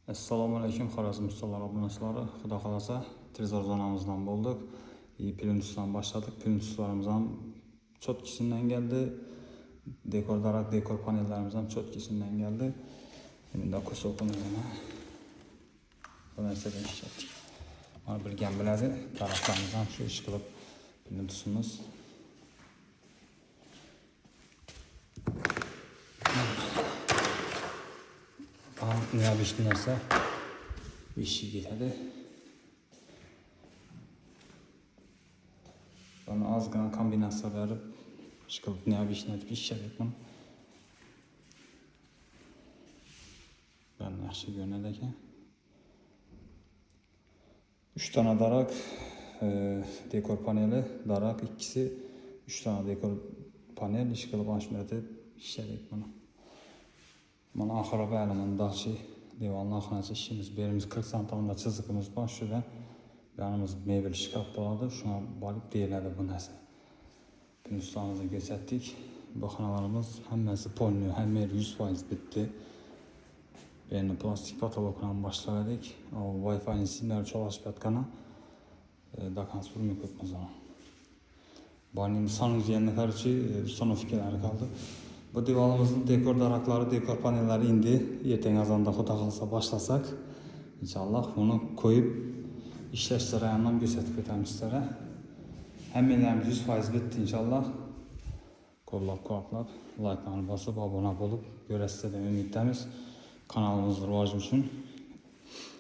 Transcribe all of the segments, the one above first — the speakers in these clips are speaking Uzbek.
Assalomu alaykum Xorazm ustalar obunachilari. Xudo xolasa televizor zonamizdan bo'ldik. Plyontusdan başladık. Plyontuslarımız ham cho'tkisidan geldi. Dekor darak, dekor panellerimiz ham cho'tkisidan geldi. Endi ko'rsatdim yana. Bu narsadan ishlatdik. Mana bilgan biladi, taraflarimiz ham shu ish qilib plyontusimiz. Nima bir narsa işi ketadi. Buni ozgina kombinatsiya berib, ish qilib nima bir ishni aytib ishlatyapman. Ben yaxshi ko'rinadi ekan. 3 tane darak, dekor paneli, darak ikkisi, 3 tane dekor panel ish qilib ashmatib ishlatyapman. Mana axira ba'liman dachi divanın axırıncı işimiz birimiz 40 santimda çizikimiz var şurada. Yanımız mebel şkaf bağladı. Şuna balık deyiladi bu narsa. Plyontuslarımızı gösterdik. Baxanalarımız hammasi polniyor. Hamma 100% bitti. Endi plastik patologdan başladık. O Wi-Fi'nin simlari çalışmayotgani dokonspurmi ko'pmiz ona. Buning sonu yerine karşı sonofikalar kaldı. Bu divanımızın dekor darakları, dekor panelleri indi. Erten azanda xudo xolsa başlasak, inşallah bunu koyup işleştirip yandan gösterip ketamiz sizlere. Hammalarimiz 100% bitti inşallah. Qo'llab-quvvatlab, like'larni bosib, obuna bo'lib, ko'rasizlar deb umiddamiz. Kanalimiz rivoji uchun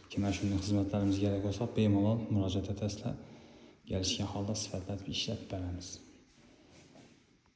kimga shunday xizmatlarimiz kerak bo'lsa, bemalol murojaat etasizlar. Kelishgan holda sifatlatib ishlab beramiz.